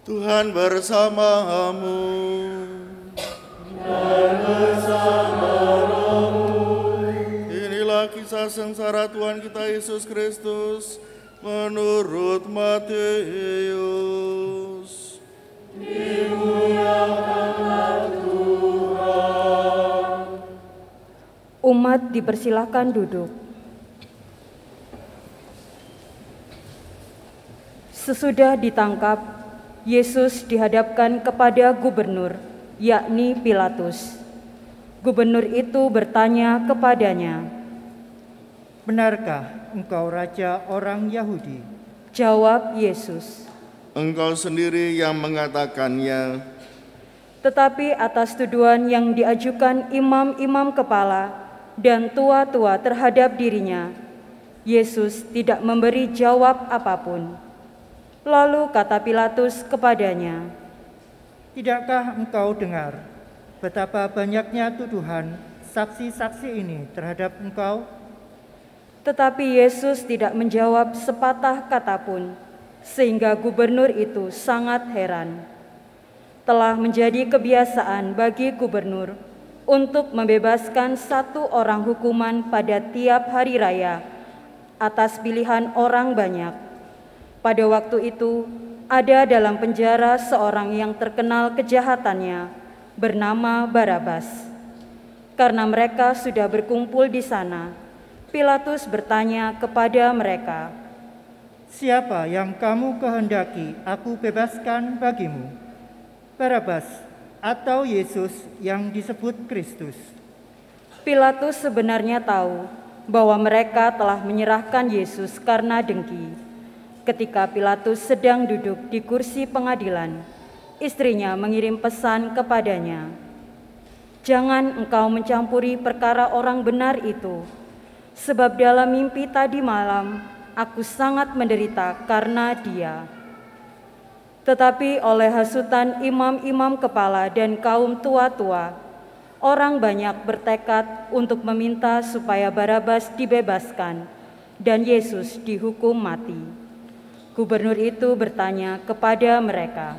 Tuhan bersamamu. Dan bersama rohmu. Inilah kisah sengsara Tuhan kita Yesus Kristus menurut Matius. Dimuliakanlah Tuhan. Umat dipersilahkan duduk. Sesudah ditangkap, Yesus dihadapkan kepada gubernur, yakni Pilatus. Gubernur itu bertanya kepadanya, "Benarkah engkau raja orang Yahudi?" Jawab Yesus, Engkau sendiri yang mengatakannya. tetapi atas tuduhan yang diajukan imam-imam kepala dan tua-tua terhadap dirinya, Yesus tidak memberi jawab apapun. Lalu kata Pilatus kepadanya, "Tidakkah engkau dengar betapa banyaknya tuduhan saksi-saksi ini terhadap engkau?" Tetapi Yesus tidak menjawab sepatah kata pun, sehingga gubernur itu sangat heran. Telah menjadi kebiasaan bagi gubernur untuk membebaskan satu orang hukuman pada tiap hari raya atas pilihan orang banyak. Pada waktu itu, ada dalam penjara seorang yang terkenal kejahatannya, bernama Barabas. Karena mereka sudah berkumpul di sana, Pilatus bertanya kepada mereka, "Siapa yang kamu kehendaki aku bebaskan bagimu? Barabas atau Yesus yang disebut Kristus?" Pilatus sebenarnya tahu bahwa mereka telah menyerahkan Yesus karena dengki. Ketika Pilatus sedang duduk di kursi pengadilan, istrinya mengirim pesan kepadanya, "Jangan engkau mencampuri perkara orang benar itu, sebab dalam mimpi tadi malam aku sangat menderita karena dia." Tetapi oleh hasutan imam-imam kepala dan kaum tua-tua, orang banyak bertekad untuk meminta supaya Barabas dibebaskan dan Yesus dihukum mati. Gubernur itu bertanya kepada mereka,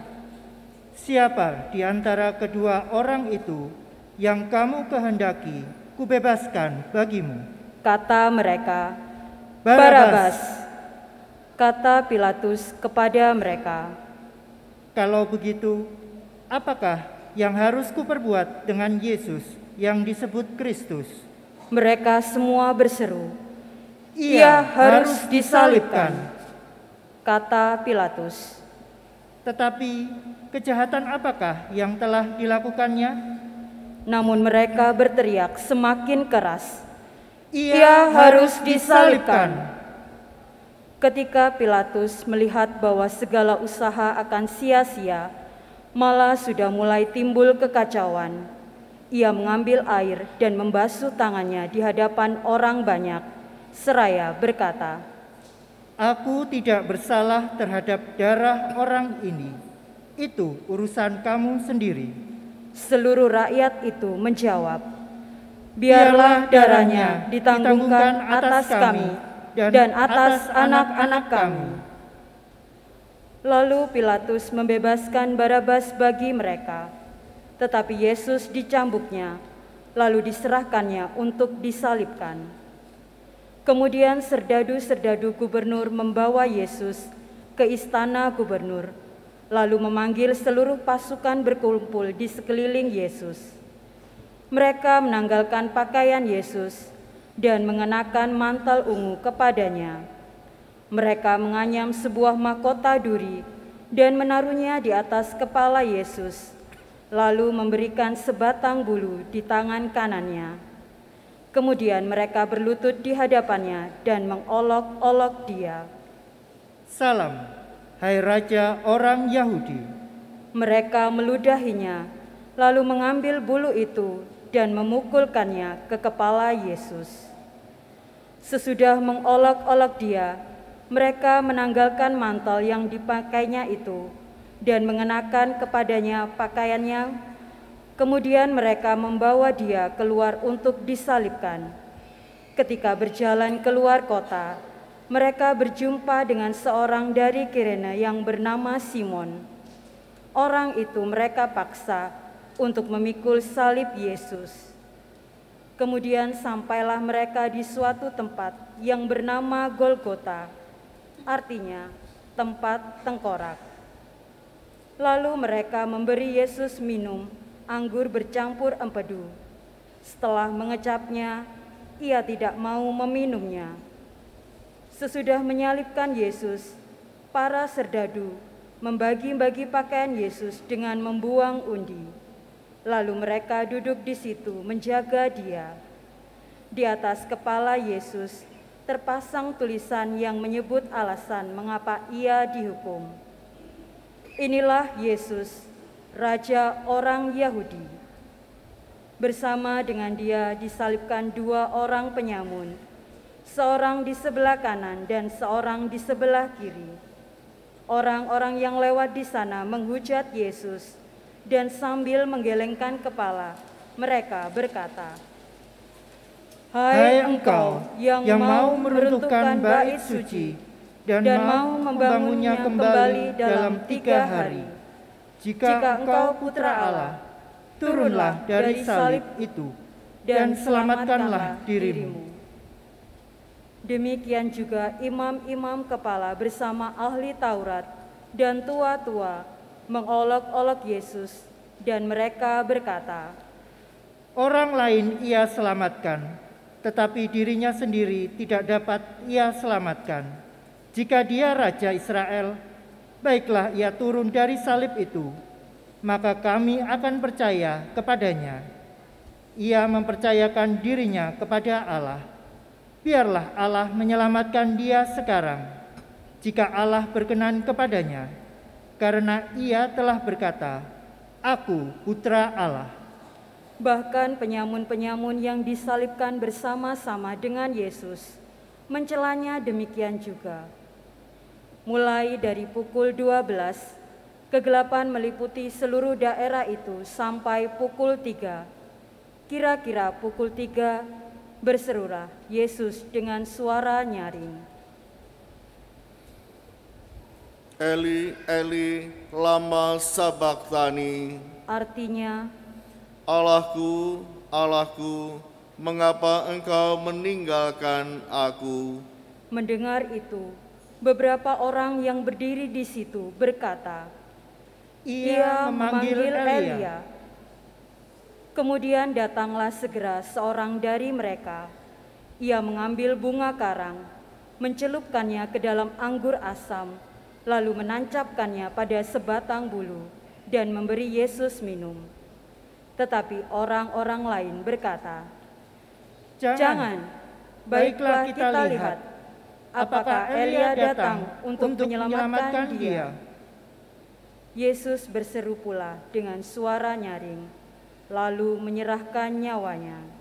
"Siapa di antara kedua orang itu yang kamu kehendaki kubebaskan bagimu?" Kata mereka, "Barabas." Kata Pilatus kepada mereka, "Kalau begitu, apakah yang harus kuperbuat dengan Yesus yang disebut Kristus?" Mereka semua berseru, "Ia harus disalibkan." Kata Pilatus, "Tetapi kejahatan apakah yang telah dilakukannya?" Namun mereka berteriak semakin keras, "Ia harus disalibkan." Ketika Pilatus melihat bahwa segala usaha akan sia-sia, malah sudah mulai timbul kekacauan, ia mengambil air dan membasuh tangannya di hadapan orang banyak, seraya berkata, "Aku tidak bersalah terhadap darah orang ini. Itu urusan kamu sendiri." Seluruh rakyat itu menjawab, "Biarlah darahnya ditanggungan atas kami dan atas anak-anak kami." Lalu Pilatus membebaskan Barabas bagi mereka, tetapi Yesus dicambuknya, lalu diserahkannya untuk disalibkan. Kemudian serdadu-serdadu gubernur membawa Yesus ke istana gubernur, lalu memanggil seluruh pasukan berkumpul di sekeliling Yesus. Mereka menanggalkan pakaian Yesus dan mengenakan mantel ungu kepadanya. Mereka menganyam sebuah mahkota duri dan menaruhnya di atas kepala Yesus, lalu memberikan sebatang bulu di tangan kanannya. Kemudian mereka berlutut di hadapannya dan mengolok-olok dia. "Salam, hai Raja orang Yahudi." Mereka meludahinya, lalu mengambil bulu itu dan memukulkannya ke kepala Yesus. Sesudah mengolok-olok dia, mereka menanggalkan mantel yang dipakainya itu dan mengenakan kepadanya pakaiannya. Kemudian mereka membawa dia keluar untuk disalibkan. Ketika berjalan keluar kota, mereka berjumpa dengan seorang dari Kirene yang bernama Simon. orang itu mereka paksa untuk memikul salib Yesus. Kemudian sampailah mereka di suatu tempat yang bernama Golgota, artinya tempat tengkorak. Lalu mereka memberi Yesus minum anggur bercampur empedu. Setelah mengecapnya, ia tidak mau meminumnya. Sesudah menyalibkan Yesus, para serdadu membagi-bagi pakaian Yesus dengan membuang undi. Lalu mereka duduk di situ menjaga dia. Di atas kepala Yesus terpasang tulisan yang menyebut alasan mengapa ia dihukum. Inilah Yesus, Raja orang Yahudi. Bersama dengan dia disalibkan 2 orang penyamun, seorang di sebelah kanan dan seorang di sebelah kiri. Orang-orang yang lewat di sana menghujat Yesus, dan sambil menggelengkan kepala, mereka berkata, Hai engkau yang mau meruntuhkan bait suci dan mau membangunnya kembali dalam 3 hari. Jika engkau putra Allah, turunlah dari salib itu dan selamatkanlah dirimu. Demikian juga imam-imam kepala bersama ahli Taurat dan tua-tua mengolok-olok Yesus, dan mereka berkata, Orang lain ia selamatkan, tetapi dirinya sendiri tidak dapat ia selamatkan. Jika dia Raja Israel, baiklah ia turun dari salib itu, maka kami akan percaya kepadanya. Ia mempercayakan dirinya kepada Allah. Biarlah Allah menyelamatkan dia sekarang, jika Allah berkenan kepadanya, karena ia telah berkata, Aku putra Allah. Bahkan penyamun-penyamun yang disalibkan bersama-sama dengan Yesus mencelanya demikian juga. Mulai dari pukul 12, kegelapan meliputi seluruh daerah itu sampai pukul 3. Kira-kira pukul 3, berserulah Yesus dengan suara nyaring, Eli, Eli, lama sabachthani. artinya, Allahku, Allahku, mengapa engkau meninggalkan aku? Mendengar itu, beberapa orang yang berdiri di situ berkata, Ia memanggil Elia. Kemudian datanglah segera seorang dari mereka. Ia mengambil bunga karang, mencelupkannya ke dalam anggur asam, lalu menancapkannya pada sebatang bulu dan memberi Yesus minum. Tetapi orang-orang lain berkata, Jangan, baiklah kita lihat, apakah Elia datang untuk menyelamatkan dia. Yesus berseru pula dengan suara nyaring, lalu menyerahkan nyawanya.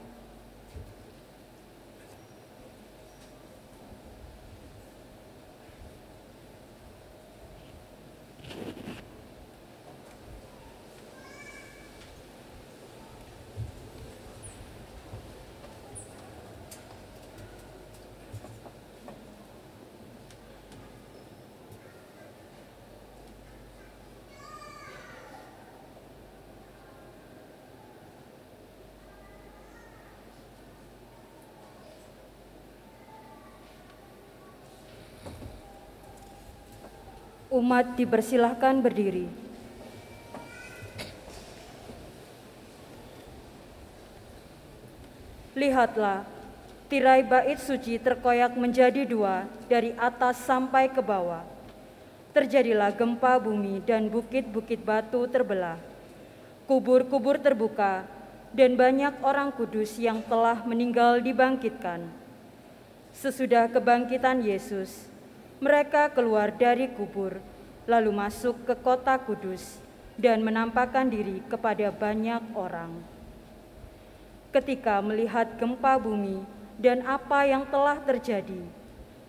Umat dipersilahkan berdiri. Lihatlah, tirai bait suci terkoyak menjadi 2 dari atas sampai ke bawah. Terjadilah gempa bumi dan bukit-bukit batu terbelah. Kubur-kubur terbuka dan banyak orang kudus yang telah meninggal dibangkitkan. Sesudah kebangkitan Yesus, mereka keluar dari kubur, lalu masuk ke kota kudus dan menampakkan diri kepada banyak orang. Ketika melihat gempa bumi dan apa yang telah terjadi,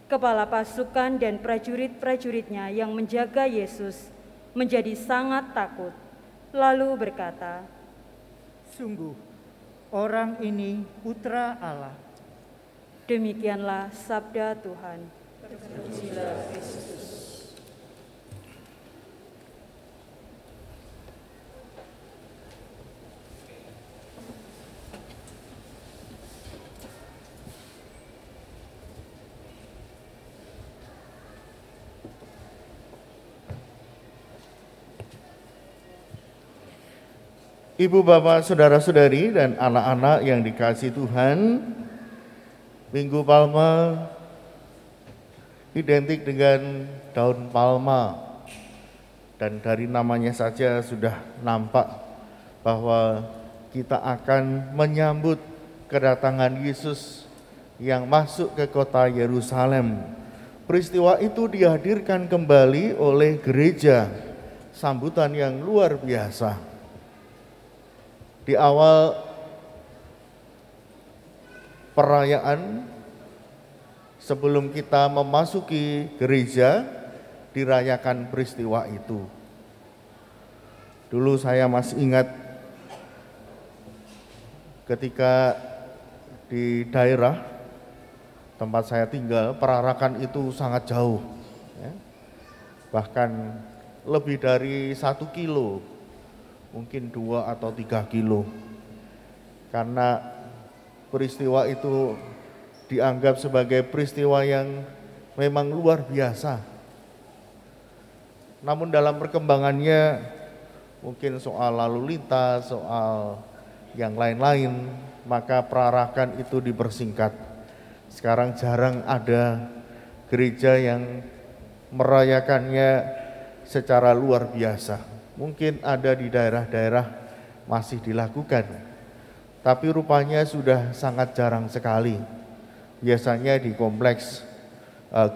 kepala pasukan dan prajurit-prajuritnya yang menjaga Yesus menjadi sangat takut, lalu berkata, Sungguh, orang ini putra Allah. Demikianlah sabda Tuhan. Terpujilah Kristus. Ibu, bapak, saudara-saudari, dan anak-anak yang dikasihi Tuhan, Minggu Palma identik dengan daun palma, dan dari namanya saja sudah nampak bahwa kita akan menyambut kedatangan Yesus yang masuk ke kota Yerusalem. Peristiwa itu dihadirkan kembali oleh gereja, sambutan yang luar biasa. Di awal perayaan, sebelum kita memasuki gereja, dirayakan peristiwa itu. Dulu saya masih ingat ketika di daerah tempat saya tinggal, perarakan itu sangat jauh, ya. Bahkan lebih dari 1 kilo, mungkin 2 atau 3 kilo. Karena peristiwa itu dianggap sebagai peristiwa yang memang luar biasa. Namun dalam perkembangannya, mungkin soal lalu lintas, soal yang lain-lain, maka perarakan itu dipersingkat. Sekarang jarang ada gereja yang merayakannya secara luar biasa. Mungkin ada di daerah-daerah masih dilakukan, tapi rupanya sudah sangat jarang sekali. Biasanya di kompleks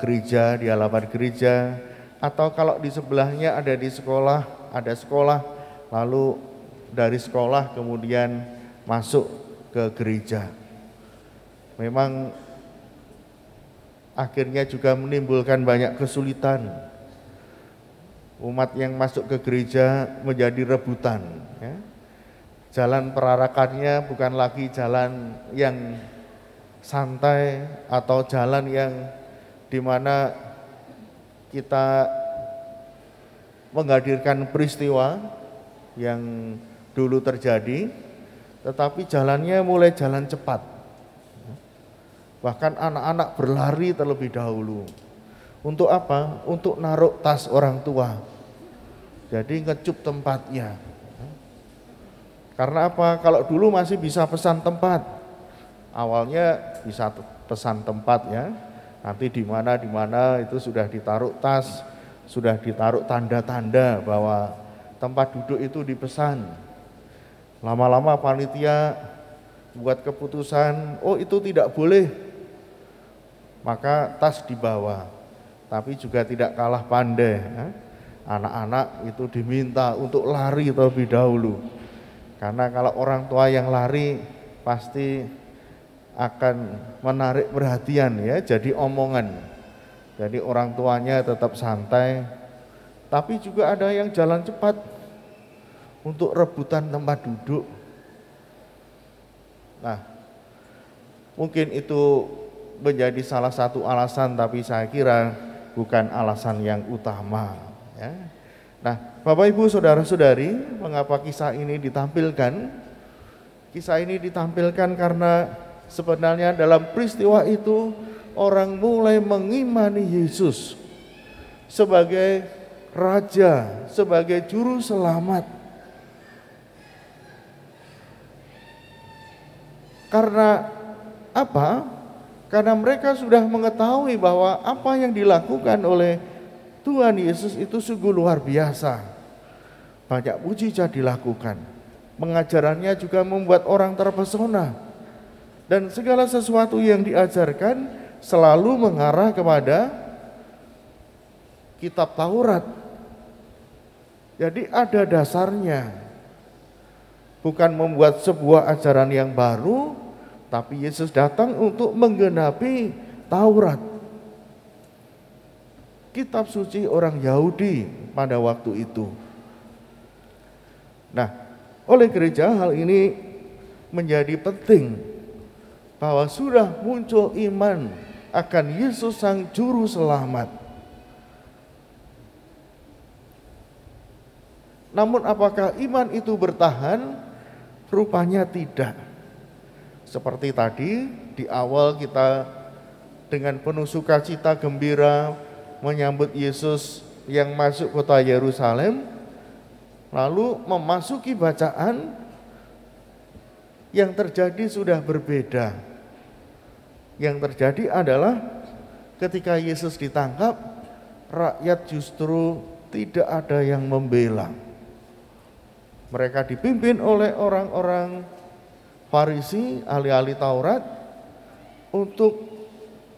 gereja, di halaman gereja, atau kalau di sebelahnya ada sekolah, lalu dari sekolah kemudian masuk ke gereja. Memang akhirnya juga menimbulkan banyak kesulitan. Umat yang masuk ke gereja menjadi rebutan, ya. Jalan perarakannya bukan lagi jalan yang santai atau jalan yang dimana kita menghadirkan peristiwa yang dulu terjadi, tetapi jalannya mulai jalan cepat. Bahkan anak-anak berlari terlebih dahulu. Untuk apa? Untuk naruh tas orang tua. Jadi ngecup tempatnya. Karena apa? Kalau dulu masih bisa pesan tempat. Awalnya bisa pesan tempat, ya. Nanti di mana itu sudah ditaruh tas, sudah ditaruh tanda-tanda bahwa tempat duduk itu dipesan. Lama-lama panitia buat keputusan, oh itu tidak boleh. Maka tas dibawa. Tapi juga tidak kalah pandai, ya. Anak-anak itu diminta untuk lari terlebih dahulu. Karena kalau orang tua yang lari pasti akan menarik perhatian, ya, jadi omongan. Jadi orang tuanya tetap santai, tapi juga ada yang jalan cepat untuk rebutan tempat duduk. Nah, mungkin itu menjadi salah satu alasan, tapi saya kira bukan alasan yang utama, ya. Nah, Bapak Ibu saudara-saudari, mengapa kisah ini ditampilkan? Kisah ini ditampilkan karena sebenarnya dalam peristiwa itu orang mulai mengimani Yesus sebagai Raja, sebagai Juru Selamat. Karena apa? Karena mereka sudah mengetahui bahwa apa yang dilakukan oleh Tuhan Yesus itu sungguh luar biasa. Banyak mujizat dilakukan. Pengajarannya juga membuat orang terpesona. Dan segala sesuatu yang diajarkan selalu mengarah kepada kitab Taurat. Jadi ada dasarnya. Bukan membuat sebuah ajaran yang baru, tapi Yesus datang untuk menggenapi Taurat. Kitab suci orang Yahudi pada waktu itu. Nah, oleh gereja hal ini menjadi penting bahwa sudah muncul iman akan Yesus Sang Juru Selamat. Namun apakah iman itu bertahan? Rupanya tidak. Seperti tadi di awal kita dengan penuh sukacita gembira menyambut Yesus yang masuk kota Yerusalem, lalu memasuki bacaan yang terjadi sudah berbeda. Yang terjadi adalah ketika Yesus ditangkap, rakyat justru tidak ada yang membela. Mereka dipimpin oleh orang-orang Farisi, ahli-ahli Taurat, untuk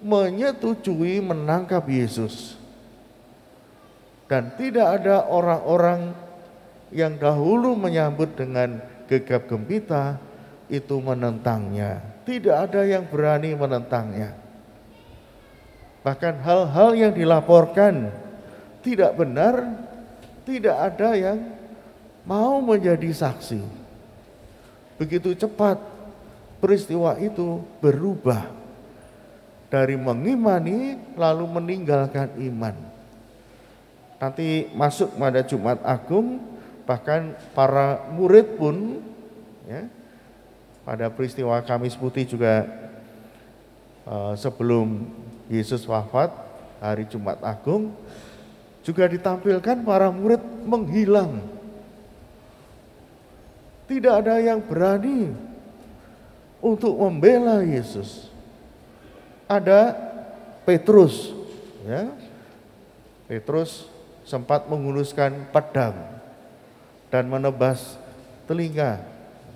menyetujui menangkap Yesus. Dan tidak ada orang-orang yang dahulu menyambut dengan gegap gempita itu menentangnya. Tidak ada yang berani menentangnya. Bahkan hal-hal yang dilaporkan tidak benar, tidak ada yang mau menjadi saksi. Begitu cepat peristiwa itu berubah dari mengimani lalu meninggalkan iman. Nanti masuk pada Jumat Agung, bahkan para murid pun ya, pada peristiwa Kamis Putih juga sebelum Yesus wafat, hari Jumat Agung, juga ditampilkan para murid menghilang. Tidak ada yang berani untuk membela Yesus. Ada Petrus, ya. Petrus sempat menghunuskan pedang dan menebas telinga.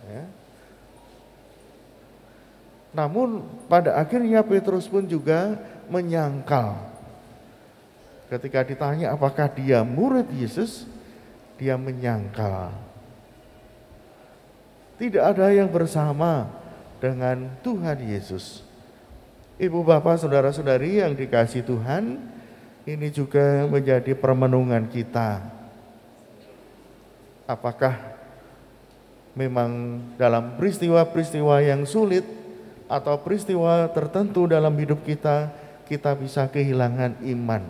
Ya. Namun pada akhirnya Petrus pun juga menyangkal. Ketika ditanya apakah dia murid Yesus, dia menyangkal. Tidak ada yang bersama dengan Tuhan Yesus. Ibu bapak saudara-saudari yang dikasihi Tuhan, ini juga menjadi permenungan kita. Apakah memang dalam peristiwa-peristiwa yang sulit atau peristiwa tertentu dalam hidup kita, kita bisa kehilangan iman.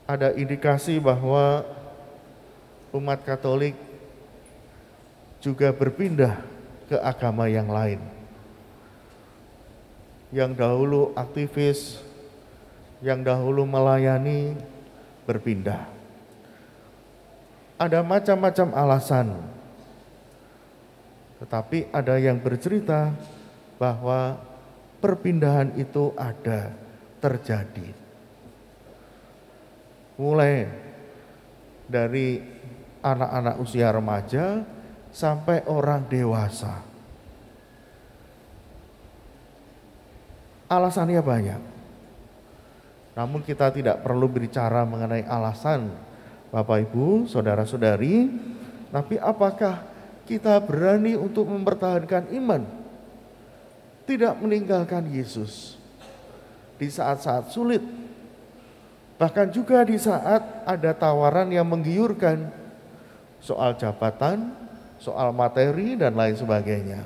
Ada indikasi bahwa umat Katolik juga berpindah ke agama yang lain. Yang dahulu aktivis, yang dahulu melayani, berpindah. Ada macam-macam alasan. Tetapi ada yang bercerita bahwa perpindahan itu ada, terjadi. Mulai dari anak-anak usia remaja sampai orang dewasa. Alasannya banyak. Namun kita tidak perlu berbicara mengenai alasan, Bapak Ibu, saudara-saudari, tapi apakah kita berani untuk mempertahankan iman, tidak meninggalkan Yesus di saat-saat sulit, bahkan juga di saat ada tawaran yang menggiurkan soal jabatan, soal materi dan lain sebagainya.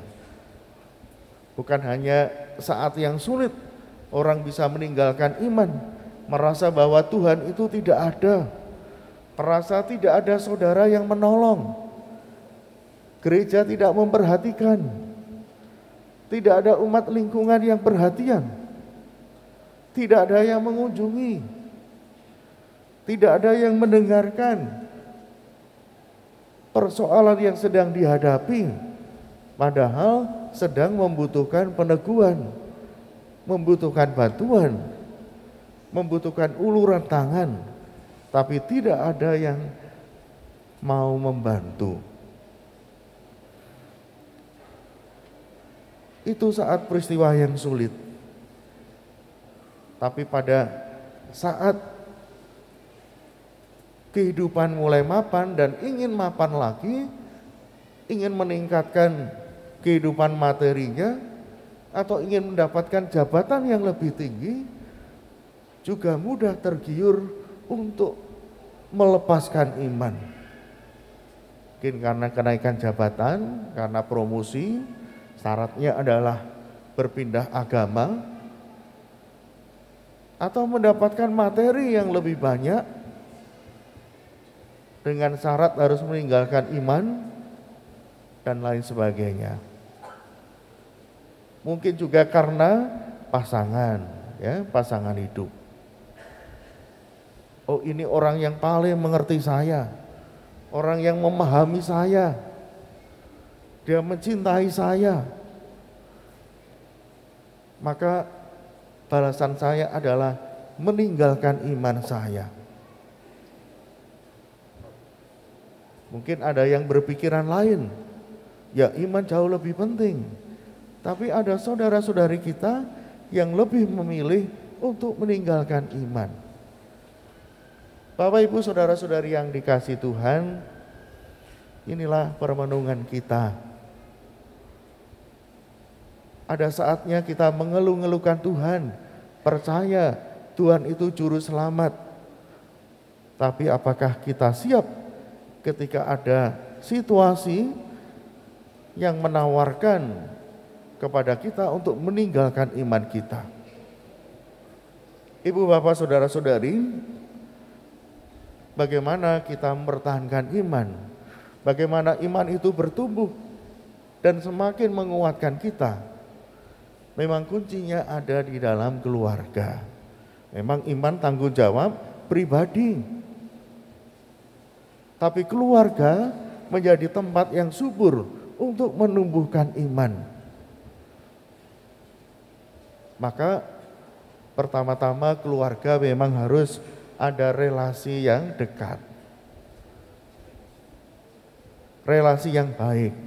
Bukan hanya saat yang sulit orang bisa meninggalkan iman, merasa bahwa Tuhan itu tidak ada, merasa tidak ada saudara yang menolong, gereja tidak memperhatikan, tidak ada umat lingkungan yang perhatian, tidak ada yang mengunjungi, tidak ada yang mendengarkan persoalan yang sedang dihadapi, padahal sedang membutuhkan peneguhan, membutuhkan bantuan, membutuhkan uluran tangan, tapi tidak ada yang mau membantu. Itu saat peristiwa yang sulit. Tapi pada saat kehidupan mulai mapan dan ingin mapan lagi, ingin meningkatkan kehidupan materinya, atau ingin mendapatkan jabatan yang lebih tinggi, juga mudah tergiur untuk melepaskan iman. Mungkin karena kenaikan jabatan, karena promosi, syaratnya adalah berpindah agama, atau mendapatkan materi yang lebih banyak, dengan syarat harus meninggalkan iman dan lain sebagainya. Mungkin juga karena pasangan, ya, pasangan hidup. Oh, ini orang yang paling mengerti saya, orang yang memahami saya, dia mencintai saya, maka balasan saya adalah meninggalkan iman saya. Mungkin ada yang berpikiran lain, ya iman jauh lebih penting. Tapi ada saudara-saudari kita yang lebih memilih untuk meninggalkan iman. Bapak Ibu saudara-saudari yang dikasihi Tuhan, inilah permenungan kita. Ada saatnya kita mengeluh-ngeluhkan Tuhan, percaya Tuhan itu juru selamat. Tapi apakah kita siap ketika ada situasi yang menawarkan kepada kita untuk meninggalkan iman kita? Ibu, bapak, saudara-saudari, bagaimana kita mempertahankan iman? Bagaimana iman itu bertumbuh dan semakin menguatkan kita? Memang kuncinya ada di dalam keluarga. Memang iman tanggung jawab pribadi. Tapi keluarga menjadi tempat yang subur untuk menumbuhkan iman. Maka pertama-tama keluarga memang harus ada relasi yang dekat. Relasi yang baik.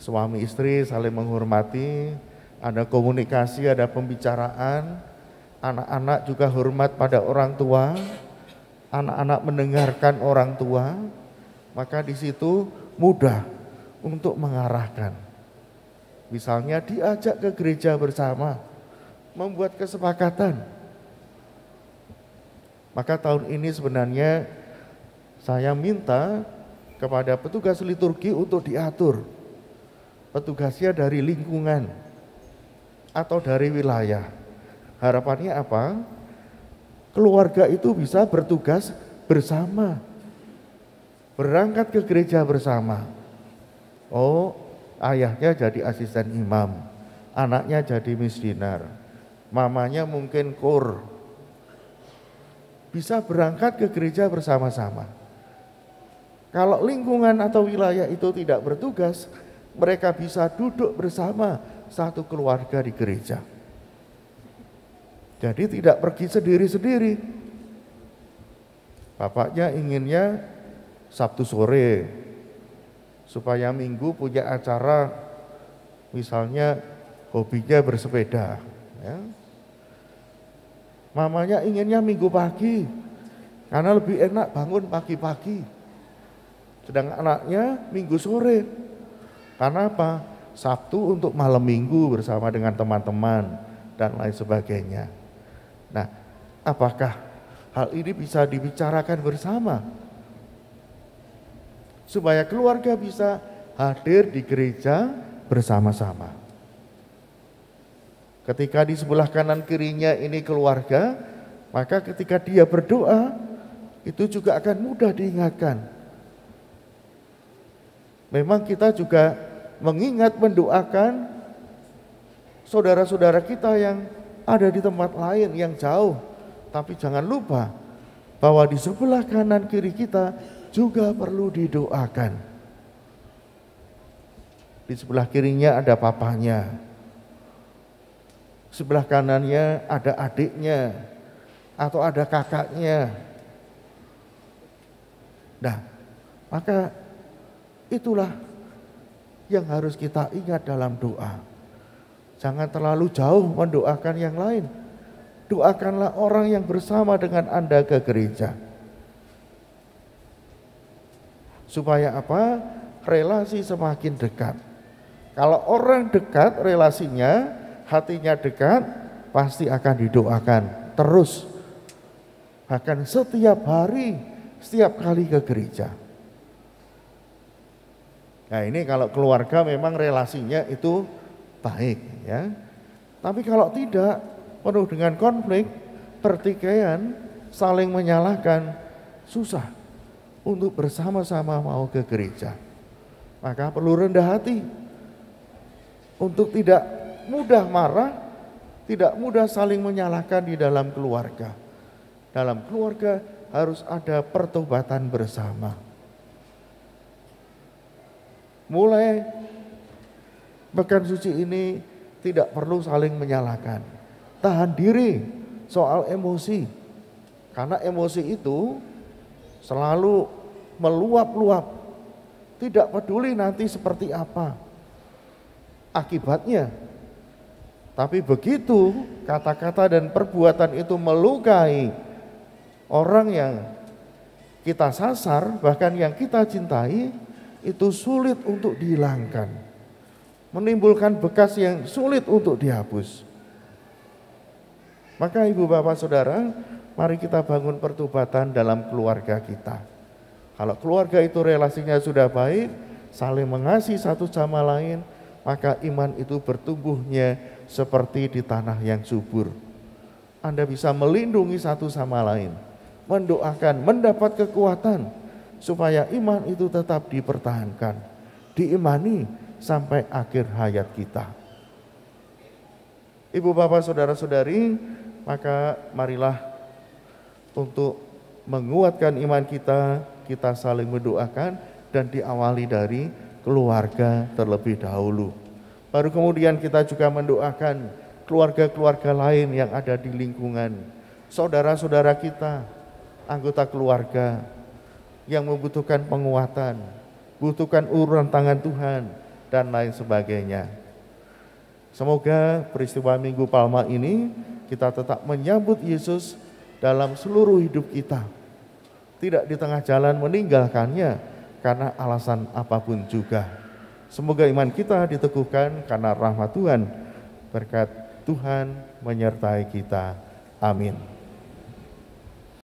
Suami istri saling menghormati, ada komunikasi, ada pembicaraan, anak-anak juga hormat pada orang tua, anak-anak mendengarkan orang tua, maka di situ mudah untuk mengarahkan. Misalnya diajak ke gereja bersama, membuat kesepakatan. Maka tahun ini sebenarnya saya minta kepada petugas liturgi untuk diatur. Petugasnya dari lingkungan atau dari wilayah. Harapannya apa? Keluarga itu bisa bertugas bersama, berangkat ke gereja bersama. Oh, ayahnya jadi asisten imam, anaknya jadi misdinar, mamanya mungkin kur. Bisa berangkat ke gereja bersama-sama. Kalau lingkungan atau wilayah itu tidak bertugas, mereka bisa duduk bersama satu keluarga di gereja. Jadi tidak pergi sendiri-sendiri. Bapaknya inginnya Sabtu sore, supaya Minggu punya acara, misalnya hobinya bersepeda. Ya. Mamanya inginnya Minggu pagi, karena lebih enak bangun pagi-pagi. Sedangkan anaknya Minggu sore. Karena apa? Sabtu untuk malam Minggu bersama dengan teman-teman dan lain sebagainya. Nah, apakah hal ini bisa dibicarakan bersama? Supaya keluarga bisa hadir di gereja bersama-sama. Ketika di sebelah kanan kirinya ini keluarga, maka ketika dia berdoa, itu juga akan mudah diingatkan. Memang kita juga mengingat, mendoakan saudara-saudara kita yang ada di tempat lain yang jauh. Tapi jangan lupa bahwa di sebelah kanan kiri kita juga perlu didoakan. Di sebelah kirinya ada papanya, sebelah kanannya ada adiknya atau ada kakaknya. Nah, maka itulah yang harus kita ingat dalam doa. Jangan terlalu jauh mendoakan yang lain. Doakanlah orang yang bersama dengan Anda ke gereja. Supaya apa? Relasi semakin dekat. Kalau orang dekat relasinya, hatinya dekat, pasti akan didoakan terus. Bahkan setiap hari, setiap kali ke gereja. Nah, ini kalau keluarga memang relasinya itu baik ya. Tapi kalau tidak, penuh dengan konflik, pertikaian, saling menyalahkan, susah untuk bersama-sama mau ke gereja. Maka perlu rendah hati untuk tidak mudah marah, tidak mudah saling menyalahkan di dalam keluarga. Dalam keluarga harus ada pertobatan bersama. mulai pekan suci ini tidak perlu saling menyalahkan. Tahan diri soal emosi. Karena emosi itu selalu meluap-luap. Tidak peduli nanti seperti apa akibatnya. Tapi begitu kata-kata dan perbuatan itu melukai orang yang kita sasar, bahkan yang kita cintai, itu sulit untuk dihilangkan. Menimbulkan bekas yang sulit untuk dihapus. Maka ibu bapak saudara, mari kita bangun pertobatan dalam keluarga kita. Kalau keluarga itu relasinya sudah baik, saling mengasihi satu sama lain, maka iman itu bertumbuhnya seperti di tanah yang subur. Anda bisa melindungi satu sama lain, mendoakan, mendapat kekuatan, supaya iman itu tetap dipertahankan, diimani sampai akhir hayat kita. Ibu bapak saudara-saudari, maka marilah untuk menguatkan iman kita, kita saling mendoakan dan diawali dari keluarga terlebih dahulu. Baru kemudian kita juga mendoakan keluarga-keluarga lain yang ada di lingkungan, saudara-saudara kita, anggota keluarga yang membutuhkan penguatan, butuhkan uluran tangan Tuhan, dan lain sebagainya. Semoga peristiwa Minggu Palma ini kita tetap menyambut Yesus dalam seluruh hidup kita. Tidak di tengah jalan meninggalkannya karena alasan apapun juga. Semoga iman kita diteguhkan karena rahmat Tuhan. Berkat Tuhan menyertai kita. Amin.